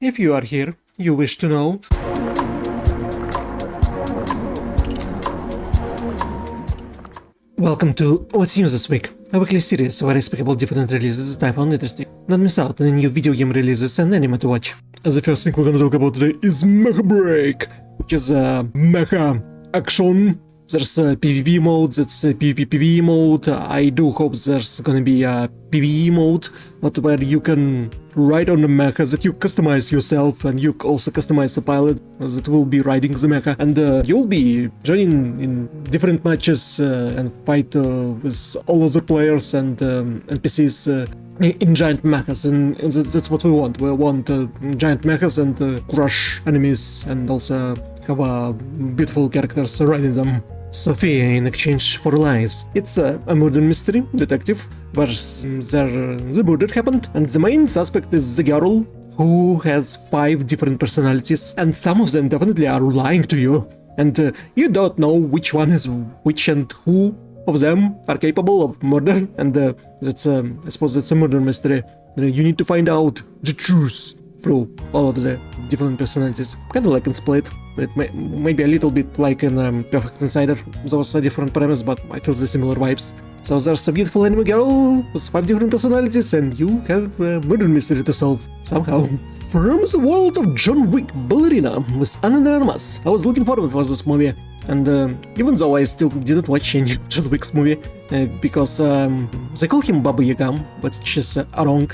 If you are here, you wish to know. Welcome to What's News This Week, a weekly series where I speak about different releases that I found interesting. Don't miss out on any new video game releases and anime to watch. As the first thing we're gonna talk about today is Mecha Break, which is a mecha action. There's a PvP mode, that's a PvP mode. I do hope there's gonna be a PvE mode, but where you can ride on the mecha that you customize yourself, and you also customize the pilot that will be riding the mecha, and you'll be joining in different matches and fight with all other players and NPCs in giant mechas, and that's what we want. We want giant mechas and crush enemies, and also have beautiful characters riding them. Sofia in exchange for lies. It's a murder mystery detective where the murder happened, and the main suspect is the girl who has 5 different personalities, and some of them definitely are lying to you, and you don't know which one is which and who of them are capable of murder, and that's I suppose that's a murder mystery. You need to find out the truth through all of the different personalities, kind of like in Split. It may be a little bit like in Perfect Insider. Those are different premise, but I feel the similar vibes. So there's a beautiful anime girl with 5 different personalities, and you have a murder mystery to solve somehow. From the world of John Wick, Ballerina with Anonymous. I was looking forward for this movie, and even though I still didn't watch any John Wick's movie, because they call him Baba Yaga, which is a wrong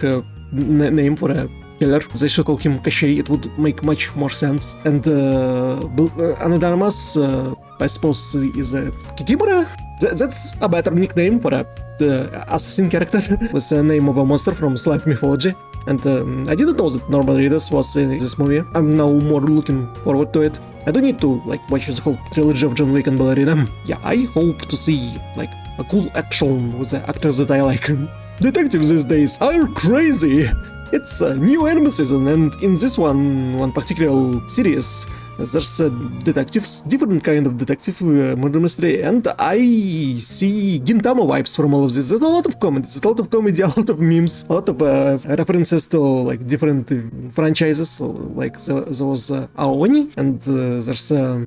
name for a killer. They should call him Cachet, it would make much more sense. And Anonymous, I suppose, is a Kikimura? That's a better nickname for a assassin character with the name of a monster from Slavic mythology. And I didn't know that Norman Reedus was in this movie. I'm now more looking forward to it. I don't need to watch the whole trilogy of John Wick and Ballerina. Yeah, I hope to see a cool action with the actors that I like. Detectives these days are crazy! It's a new anime season, and in this one particular series, there's detectives, different kind of detective murder mystery, and I see Gintama vibes from all of this. There's a lot of comedy, a lot of memes, a lot of references to different franchises, like there was Aoni, and there's a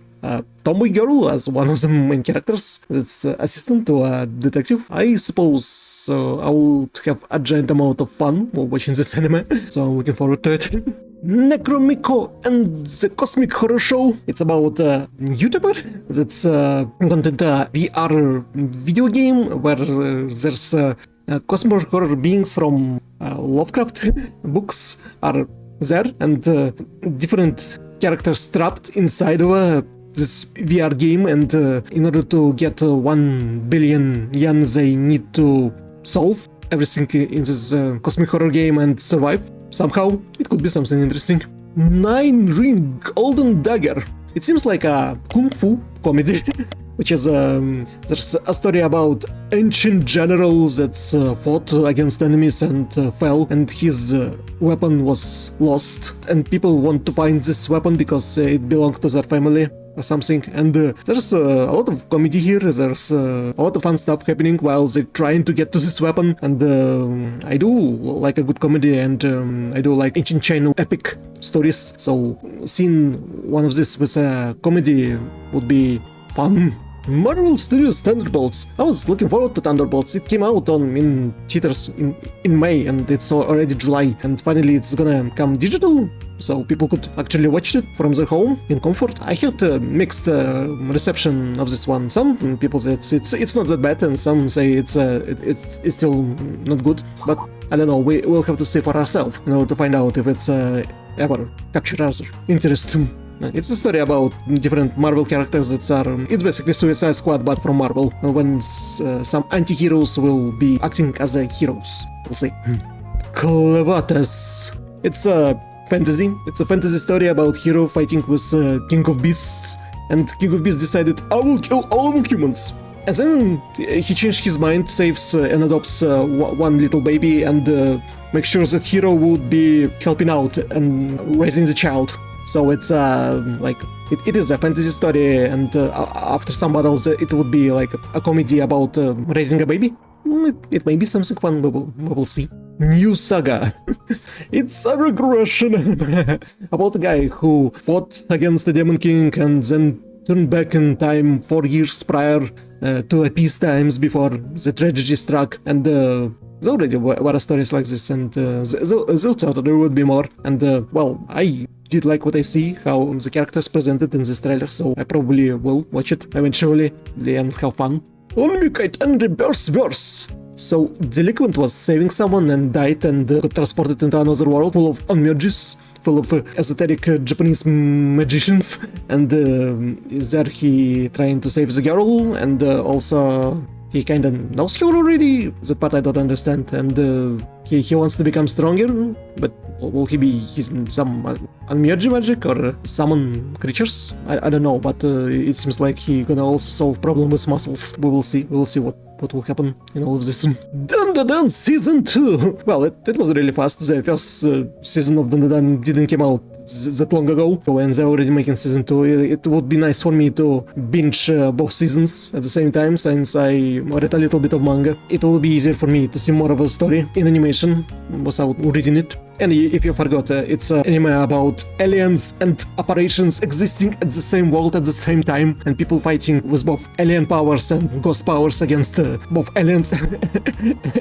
tomboy girl as one of the main characters that's assistant to a detective. I suppose I will have a giant amount of fun while watching this anime, so I'm looking forward to it. Necronomico and the Cosmic Horror Show. It's about a Vtuber that's content a VR video game where there's cosmic horror beings from Lovecraft books are there, and different characters trapped inside of this VR game, and in order to get 1 billion yen they need to solve everything in this cosmic horror game and survive. Somehow, it could be something interesting. 9 Ring Golden Dagger. It seems like a kung fu comedy, which is there's a story about ancient general that's fought against enemies and fell, and his weapon was lost, and people want to find this weapon because it belonged to their family or something, and there's a lot of comedy here. There's a lot of fun stuff happening while they're trying to get to this weapon, and I do like a good comedy, and I do like ancient China epic stories, so seeing one of this with a comedy would be fun. Marvel Studios Thunderbolts. I was looking forward to Thunderbolts. It came out in theaters in May, and it's already July, and finally it's gonna come digital, so people could actually watch it from their home in comfort. I heard a mixed reception of this one. Some people say it's not that bad, and some say it's still not good. But I don't know. We'll have to see for ourselves in order to find out if it's ever captured our interest. It's a story about different Marvel characters that are... It's basically Suicide Squad, but from Marvel, when some anti-heroes will be acting as heroes. We'll see. Clevatess. It's a fantasy. It's a fantasy story about hero fighting with King of Beasts, and King of Beasts decided, I will kill all humans. And then he changed his mind, saves and adopts one little baby, and makes sure that hero would be helping out and raising the child. So it's it is a fantasy story, and after some battles it would be like a comedy about raising a baby. It may be something fun, we will see. new Saga. It's a regression anime about a guy who fought against the Demon King and then turned back in time 4 years prior to a peace times before the tragedy struck, and there already were stories like this, and they thought there would be more, and well, I did like what I see, how the characters presented in this trailer, so I probably will watch it eventually and have fun. Onmyo Kaiten Reverse Verse. So, Delinquent was saving someone and died and got transported into another world full of Onmyojis, full of esoteric Japanese magicians, and there he trying to save the girl, and also he kinda knows her already. That part I don't understand, and he wants to become stronger, but will he be using some Onmyoji magic or summon creatures? I don't know, but it seems like he gonna also solve problem with muscles. We will see what will happen in all of this. Dun Season 2! Well, it was really fast. The first season of Dun didn't come out that long ago, and they're already making season 2. It would be nice for me to binge both seasons at the same time, since I read a little bit of manga. It will be easier for me to see more of a story in animation without reading it. And if you forgot, it's an anime about aliens and operations existing at the same world at the same time, and people fighting with both alien powers and ghost powers against both aliens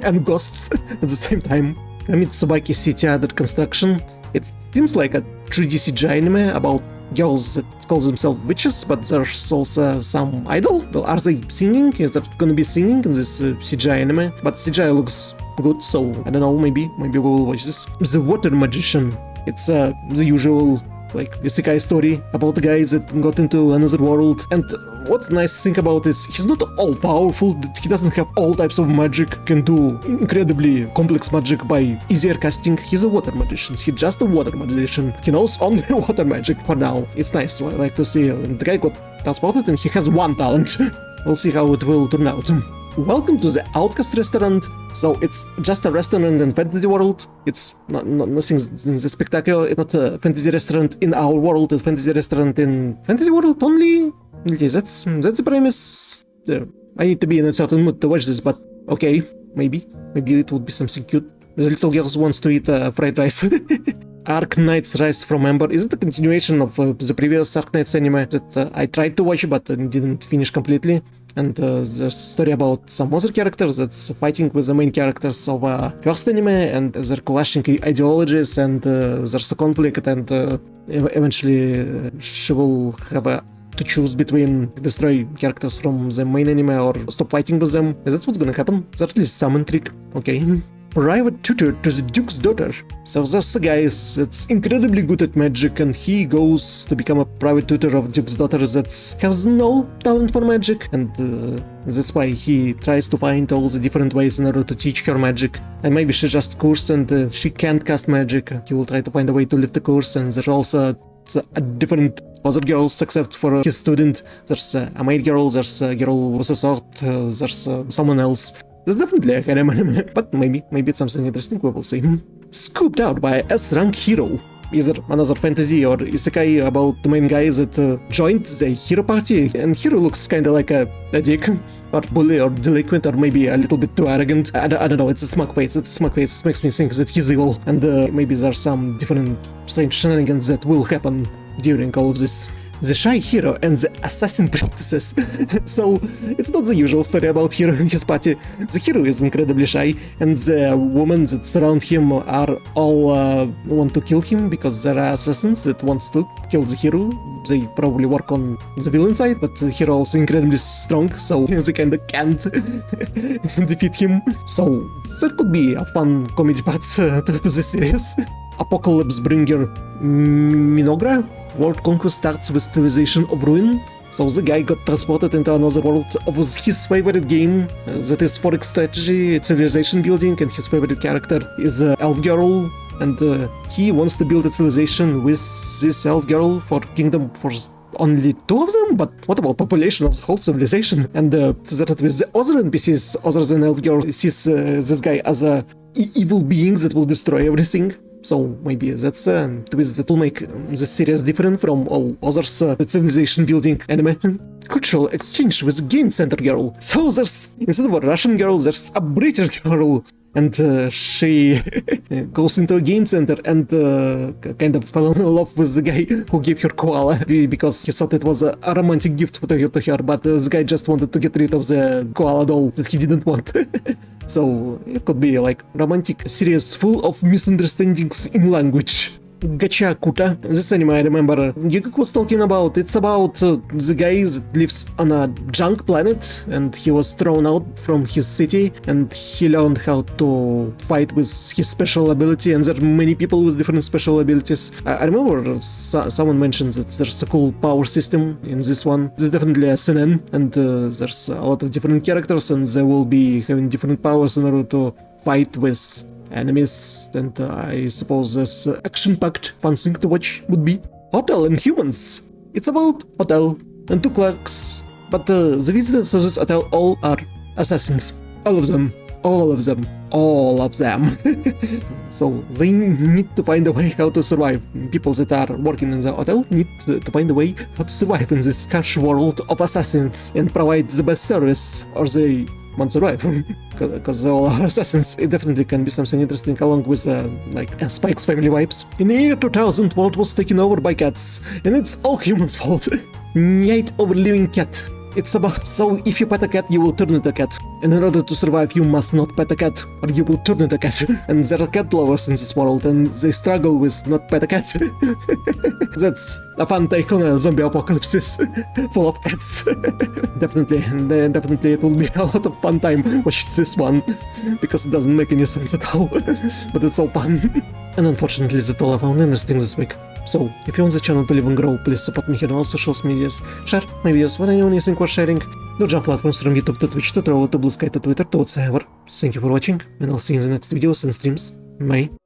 and ghosts at the same time. Kamitsubaki City Under Construction. It seems like a 3D CGI anime about girls that call themselves witches, but there's also some idol. Well, are they singing? Is there gonna be singing in this CGI anime? But CGI looks good, so I don't know, maybe we will watch this. The Water Magician. It's the usual like isekai story about a guy that got into another world, and what's nice thing about it is he's not all powerful, he doesn't have all types of magic, can do incredibly complex magic by easier casting. He's a water magician, he's just a water magician, he knows only water magic for now. It's nice to like to see the guy got transported and he has one talent. We'll see how it will turn out. Welcome to the Outcast restaurant. So it's just a restaurant in fantasy world. It's nothing spectacular. It's not a fantasy restaurant in our world. It's a fantasy restaurant in fantasy world only. Okay, that's the premise. There. I need to be in a certain mood to watch this, but okay, maybe it would be something cute. The little girl wants to eat fried rice. Arknights Rise from Ember. Is it a continuation of the previous Arknights anime that I tried to watch but didn't finish completely? And there's a story about some other characters that's fighting with the main characters of first anime, and they're clashing ideologies, and there's a conflict, and eventually she will have to choose between destroy characters from the main anime or stop fighting with them. Is that what's gonna happen? There's at least some intrigue. Okay. Private tutor to the Duke's daughter. So there's a guy that's incredibly good at magic, and he goes to become a private tutor of Duke's daughter that has no talent for magic, and that's why he tries to find all the different ways in order to teach her magic. And maybe she just cursed and she can't cast magic. He will try to find a way to lift the curse, and there's also a different other girls except for his student. There's a maid girl, there's a girl with a sword, there's someone else. There's definitely a harem anime, but maybe it's something interesting, we will see. Scooped out by S-rank hero. Either another fantasy or isekai about the main guy that joined the hero party, and hero looks kinda like a dick, or bully, or delinquent, or maybe a little bit too arrogant. I don't know, it's a smug face, it makes me think that he's evil, and maybe there's some different strange shenanigans that will happen during all of this. The shy hero and the assassin princess. So, it's not the usual story about hero and his party. The hero is incredibly shy, and the women that surround him are all want to kill him because there are assassins that wants to kill the hero. They probably work on the villain side, but the hero also incredibly strong, so they kinda can't defeat him. So, that could be a fun comedy part to the series. Apocalypse Bringer Mynoghra. World Conquest starts with Civilization of Ruin. So the guy got transported into another world of his favorite game, that is 4X strategy, civilization building, and his favorite character is Elf Girl, and he wants to build a civilization with this Elf Girl for kingdom for only 2 of them, but what about population of the whole civilization? And that with the other NPCs other than Elf Girl, sees this guy as a evil being that will destroy everything. So maybe that's a twist that will make this series different from all others civilization building anime. cultural exchange with a Game Center girl. So there's, instead of a Russian girl, there's a British girl. And she goes into a game center and kind of fell in love with the guy who gave her koala because he thought it was a romantic gift to her, but the guy just wanted to get rid of the koala doll that he didn't want. So it could be like romantic series full of misunderstandings in language. Gachiakuta. This anime I remember Giguk was talking about. It's about the guy that lives on a junk planet and he was thrown out from his city and he learned how to fight with his special ability, and there are many people with different special abilities. I remember someone mentioned that there's a cool power system in this one. There's definitely a CNN and there's a lot of different characters and they will be having different powers in order to fight with enemies, and I suppose this action-packed fun thing to watch would be Hotel Inhumans. It's about hotel and two clerks, but the visitors of this hotel all are assassins. All of them. So they need to find a way how to survive. People that are working in the hotel need to find a way how to survive in this harsh world of assassins and provide the best service, or they won't survive because they all are assassins. It definitely can be something interesting along with like Spike's Family vibes. In the year 2000, world was taken over by cats, and it's all humans' fault. Nyaight over living cat. It's about, so if you pet a cat, you will turn into a cat. And in order to survive, you must not pet a cat, or you will turn into a cat. And there are cat lovers in this world, and they struggle with not pet a cat. That's a fun take on a zombie apocalypse full of cats. Definitely it will be a lot of fun time watching this one, because it doesn't make any sense at all. But it's so fun. And unfortunately, that's all I found interesting this week. So, if you want the channel to live and grow, please support me here on all social medias. Share my videos when anyone is worth sharing. No jump platforms from YouTube to Twitch to Troll to Blue Sky to Twitter to whatsoever. Thank you for watching, and I'll see you in the next videos and streams. Bye.